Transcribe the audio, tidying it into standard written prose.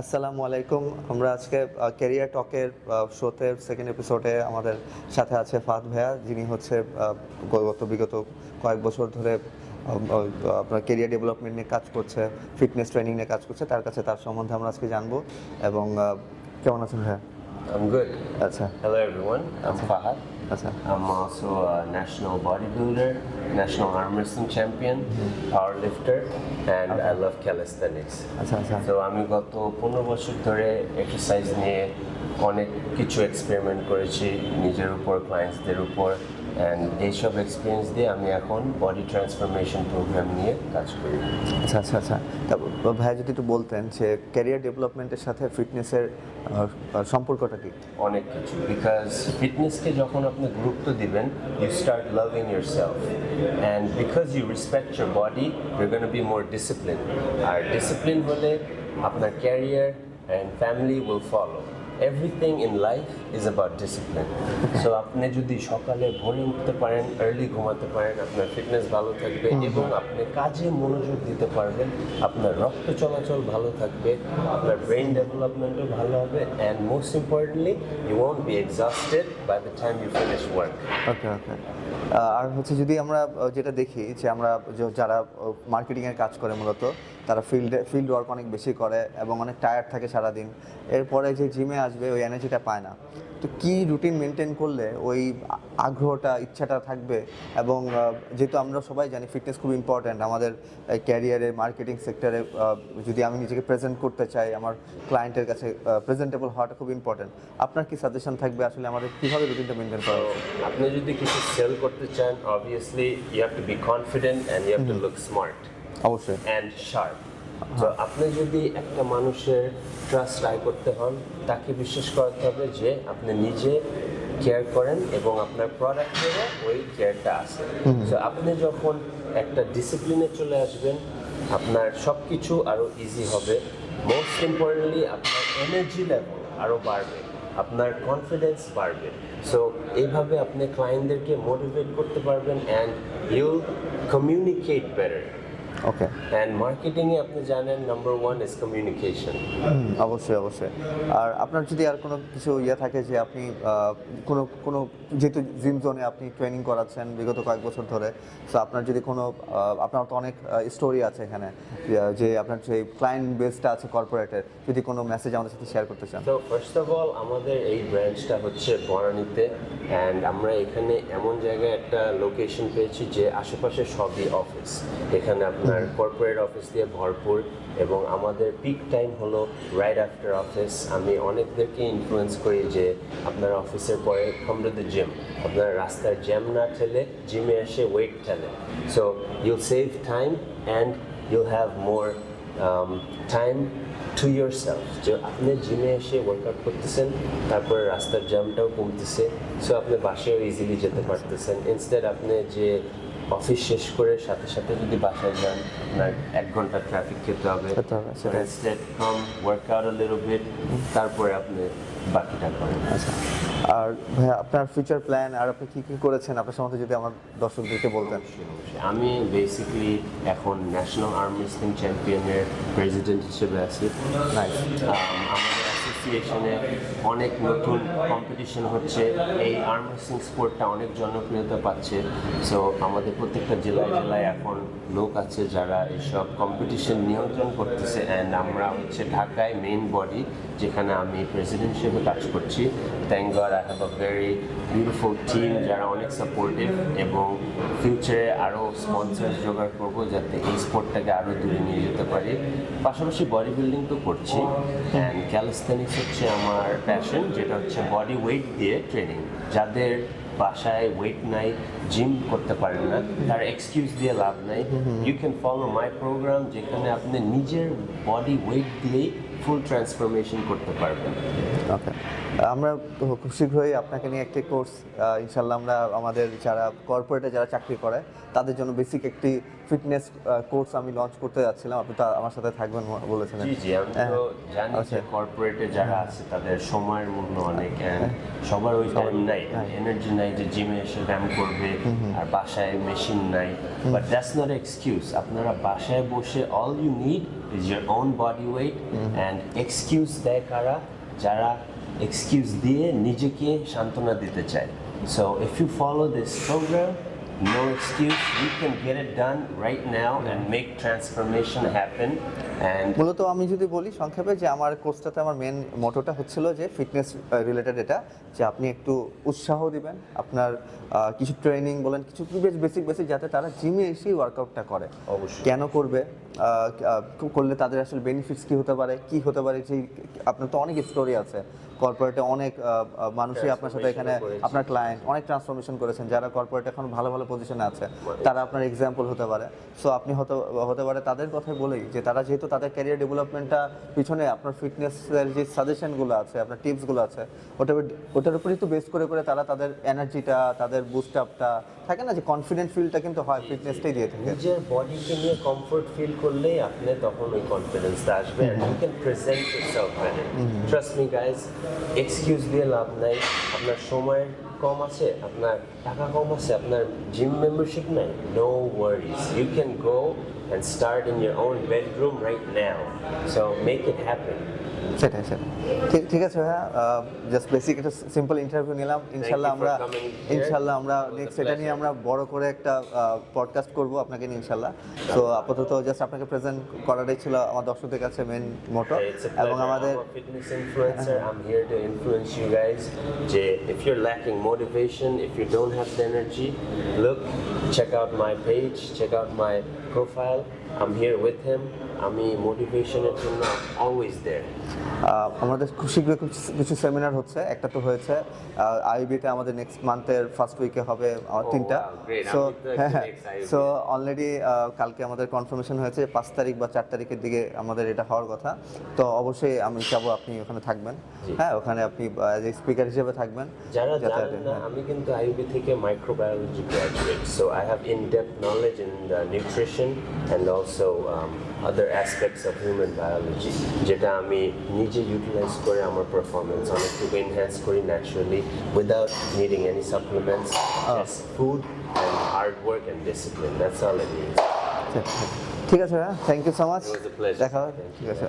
আসসালামু আলাইকুম। আমরা আজকে ক্যারিয়ার টকের শোতে সেকেন্ড এপিসোডে আমাদের সাথে আছে ফাহাদ ভাইয়া, যিনি হচ্ছে বিগত কয়েক বছর ধরে আপনার ক্যারিয়ার ডেভেলপমেন্ট নিয়ে কাজ করছে, ফিটনেস ট্রেনিং নিয়ে কাজ করছে। তার কাছে তার সম্বন্ধে আমরা আজকে জানবো। এবং কেমন আছেন ভাইয়া? I'm good. আচ্ছা Hello everyone, I'm Fahad. আচ্ছা I'm also a national bodybuilder, national arm wrestling champion, powerlifter, and I love calisthenics. আচ্ছা আচ্ছা So আমি গত 15 বছর ধরে এক্সারসাইজ নিয়ে অনেক কিছু এক্সপেরিমেন্ট করেছি নিজের উপর, ক্লায়েন্টসদের উপর, অ্যান্ড এইসব এক্সপিরিয়েন্স দিয়ে আমি এখন বডি ট্রান্সফরমেশন প্রোগ্রাম নিয়ে কাজ করি। আচ্ছা আচ্ছা আচ্ছা তা ভাইয়া যদি একটু বলতেন যে ক্যারিয়ার ডেভেলপমেন্টের সাথে ফিটনেসের সম্পর্কটা কি? অনেক কিছু, বিকজ ফিটনেসকে যখন আপনি গুরুত্ব দিবেন, you start loving yourself, and because you respect your body, your gonna be more discipline. আর ডিসিপ্লিন হলে আপনার career and family will follow. Everything in life is about discipline. So আপনি যদি সকালে ভোরে উঠতে পারেন, আর্লি ঘুমাতে পারেন, আপনার ফিটনেস ভালো থাকবে এবং আপনি কাজে মনোযোগ দিতে পারবেন, আপনার রক্ত চলাচল ভালো থাকবে, আপনার ব্রেন ডেভেলপমেন্টও ভালো হবে, and most importantly you won't be exhausted by the time you finish work. Okay okay আর হচ্ছে যদি আমরা যেটা দেখি যে আমরা যারা মার্কেটিংয়ের কাজ করে মূলত তারা ফিল্ড ওয়ার্ক অনেক বেশি করে এবং অনেক টায়ার্ড থাকে সারাদিন, এরপরে যে জিমে আসবে ওই এনার্জিটা পায় না। তো কি রুটিন মেনটেন করলে ওই আগ্রহটা, ইচ্ছাটা থাকবে? এবং যেহেতু আমরা সবাই জানি ফিটনেস খুব ইম্পর্ট্যান্ট আমাদের ক্যারিয়ারে, মার্কেটিং সেক্টরে, যদি আমি নিজেকে প্রেজেন্ট করতে চাই আমার ক্লায়েন্টের কাছে, প্রেজেন্টেবল হওয়াটা খুব ইম্পর্ট্যান্ট। আপনার কি সাজেশন থাকবে আসলে আমাদের কীভাবে রুটিনটা মেনটেন করা উচিত? আপনি যদি কিছু সেল করতে চান, obviously you have to be confident and you have to look smart অবশ্যই। And sharp. তো আপনি যদি একটা মানুষের ট্রাস্ট আয় করতে হন, তাকে বিশ্বাস করাতে হবে যে আপনি নিজে কেয়ার করেন এবং আপনার প্রোডাক্টেরও ওই কেয়ারটা আছে। তো আপনি যখন একটা ডিসিপ্লিনে চলে আসবেন, আপনার সব কিছু আরও ইজি হবে। মোস্ট ইম্পর্টেন্টলি আপনার এনার্জি লেভেল আরও বাড়বে, আপনার কনফিডেন্স বাড়বে। সো এইভাবে আপনি ক্লায়েন্টদেরকে মোটিভেট করতে পারবেন and you communicate better. Okay. And মার্কেটিংয়ে আপনি জানেন নাম্বার ওয়ান ইজ কমিউনিকেশন। অবশ্যই অবশ্যই। আর আপনার যদি আর কোনো কিছু থাকে যে আপনি কোনো যেহেতু জিম জোনে আপনি ট্রেনিং করাচ্ছেন বিগত কয়েক বছর ধরে, সো আপনার যদি কোনো আপনার তো অনেক স্টোরি আছে এখানে, যে আপনার যে ক্লায়েন্ট বেসটা আছে কর্পোরেটের, যদি কোনো মেসেজ আমাদের সাথে শেয়ার করতে চান। তো ফার্স্ট অফ অল আমাদের এই ব্রাঞ্চটা হচ্ছে বনানীতে, অ্যান্ড আমরা এখানে এমন জায়গায় একটা লোকেশন পেয়েছি যে আশেপাশে সবই অফিস। এখানে আপনার কর্পোরেট অফিস দিয়ে ভরপুর, এবং আমাদের পিক টাইম হলো রাইট আফটার অফিস। আমি অনেকদেরকে ইনফ্লুয়েন্স করি যে আপনার অফিসের পরে কাম টু দ্য জিম, আপনার রাস্তার জ্যাম না ঠেলে জিমে এসে ওয়েট ঠেলে। So Yule save time and you'll have more time to your self. যে আপনি জিমে এসে ওয়ার্কআউট করতেছেন, তারপরে রাস্তার জ্যামটাও কমতেছে, সো আপনি বাসায়ও ইজিলি যেতে পারতেছেন। ইনস্টেড আপনি যে অফিস শেষ করে সাথে সাথে যদি বাসায় যান, আপনার 1 ঘন্টা ট্রাফিক খেতে হবে। Instead come workout a little bit, তারপরে আপনি বাকিটা করেন। আচ্ছা। আর ভাইয়া আপনার ফিউচার প্ল্যান আর আপনি কী কী করেছেন আপনার সম্বন্ধে যদি আমার দর্শকদেরকে বলতেন। আমি বেসিক্যালি এখন ন্যাশনাল আর্ম রেসলিং চ্যাম্পিয়নের প্রেসিডেন্ট হিসেবে আছি। আমাদের অ্যাসোসিয়েশনে অনেক নতুন কম্পিটিশন হচ্ছে, এই আর্ম রেসলিং স্পোর্টটা অনেক জনপ্রিয়তা পাচ্ছে। সো আমাদের প্রত্যেকটা জেলায় জেলায় এখন লোক আছে যারা এইসব কম্পিটিশন নিয়ন্ত্রণ করতেছে, অ্যান্ড আমরা হচ্ছে ঢাকায় মেইন বডি, যেখানে আমি প্রেসিডেন্ট হিসেবে কাজ করছি। Thank god I have a very beautiful team যারা অনেক সাপোর্টিভ, এবং ফিউচারে আরও স্পন্সর্স জোগাড় করবো যাতে এই স্পোর্টটাকে আরও দূরে নিয়ে যেতে পারি। পাশাপাশি বডি বিল্ডিং তো করছি, অ্যান্ড ক্যালিস্থেনিক্স হচ্ছে আমার প্যাশন, যেটা হচ্ছে বডি ওয়েট দিয়ে ট্রেনিং। যাদের বাসায় ওয়েট নাই, জিম করতে পারেন না, তার এক্সকিউজ দিয়ে লাভ নাই। You can follow my program, যেখানে আপনি নিজের বডি ওয়েট দিয়েই ফুল ট্রান্সফরমেশন করতে পারবেন। ওকে। আমরা খুব শীঘ্রই আপনাকে নিয়ে একটি কোর্স ইনশাল্লাহ আমরা আমাদের যারা কর্পোরেটে যারা চাকরি করে তাদের জন্য বেসিক একটি ফিটনেস কোর্স আমি লঞ্চ করতে যাচ্ছিলাম। আপনি তো আমার সাথে থাকবেন বলেছেন। জি জি, আমি তো জানি যে কর্পোরেটে যারা আছে তাদের সময়ের মূল্য অনেক, সবার ওই টাইম নাই, এনার্জি নাই যে জিমে এসে ব্যায়াম করবে, আর বাসায় মেশিন নাই। But that's not excuse. আপনারা বাসায় বসে all you need is your own body weight and excuse দেয় কারা? যারা এক্সকিউজ দিয়ে নিজেকে সান্ত্বনা দিতে চায়। So if you follow this program, no excuse, you can get it done right now and make transformation happen. And মূলত আমি যদি বলি সংক্ষেপে যে আমার কোর্সটাতে আমার মেন মোটোটা হচ্ছিল যে ফিটনেস রিলেটেড, এটা যে আপনি একটু উৎসাহ দিবেন, আপনার কিছু ট্রেনিং বলেন, কিছু বেসিক যাতে তারা জিমে এসেই ওয়ার্কআউটটা করে। অবশ্যই। কেন করবে, করলে তাদের আসলে বেনিফিটস কি হতে পারে যে আপনার তো অনেক স্টোরি আছে কর্পোরেটে, অনেক মানুষই আপনার সাথে এখানে আপনার ক্লায়েন্ট অনেক ট্রান্সফরমেশন করেছেন, যারা কর্পোরেটে এখন ভালো পজিশনে আছে, তারা আপনার এক্সাম্পল হতে পারে। সো আপনি হতে পারে তাদের কথাই বলেই যে তারা যেহেতু তাদের ক্যারিয়ার ডেভেলপমেন্টটা পিছনে আপনার ফিটনেসের যে সাজেশনগুলো আছে, আপনার টিপসগুলো আছে, ওটার উপরেই তো বেস করে তারা তাদের এনার্জিটা, তাদের বুস্ট আপটা থাকে না, যে কনফিডেন্ট ফিলটা কিন্তু হয় ফিটনেসটাই দিয়ে থাকে। নিজের বডিকে নিয়ে কমফোর্ট ফিল করলেই আপনি তখন ওই কনফিডেন্সটা আসবে and you can present yourself better. Trust me guys, excuse দিয়ে লাভ নাই। আপনার সময় কম আছে, আপনার টাকা কম আছে, আপনার জিম মেম্বারশিপ নাই, no worries, you can go and start in your own bedroom right now, so make it happen. সেটাই ঠিক আছে ভাইয়া, জাস্ট বেসিক একটা সিম্পল ইন্টারভিউ নিলাম। ইনশাল্লাহ আমরা নেক্সট এটা নিয়ে আমরা বড় করে একটা পডকাস্ট করব আপনাকে নিয়ে ইনশাল্লাহ। তো আপাতত জাস্ট আপনাকে প্রেজেন্ট করাটাই ছিল আমার দর্শকদের কাছে মেন মোটো। এবং আমাদের fitness influencer, I am here to influence you guys. যে if you're lacking motivation, if you don't have the energy, look, check out my page, check out my profile, I'm here with him. আমি মোটিভেশনের জন্য always দেয়ার। আমাদের খুব শীঘ্রই কিছু seminar হচ্ছে, একটা তো হয়েছে আইবিতে আমাদের নেক্সট মান্থের ফার্স্ট উইকে হবে তিনটা। সো অলরেডি কালকে আমাদের কনফার্মেশন হয়েছে 5 তারিখ বা 4 তারিখের দিকে আমাদের এটা হওয়ার কথা। তো অবশ্যই আমি চাবো আপনি ওখানে থাকবেন। হ্যাঁ, ওখানে আপনি স্পিকার হিসেবে থাকবেন। যারা জানেন না, আমি কিন্তু আইবি থেকে microbiology graduate, so I have in depth knowledge in the nutrition and also other aspects of human biology, যেটা আমি নিজে ইউটিলাইজ করে আমার পারফরমেন্স অনেকটুকু এনহ্যান্স করি naturally without needing any supplements, just food and hard work and discipline, that's all it means. ঠিক আছে, thank you so much, It was a pleasure. দেখা হবে। ঠিক আছে।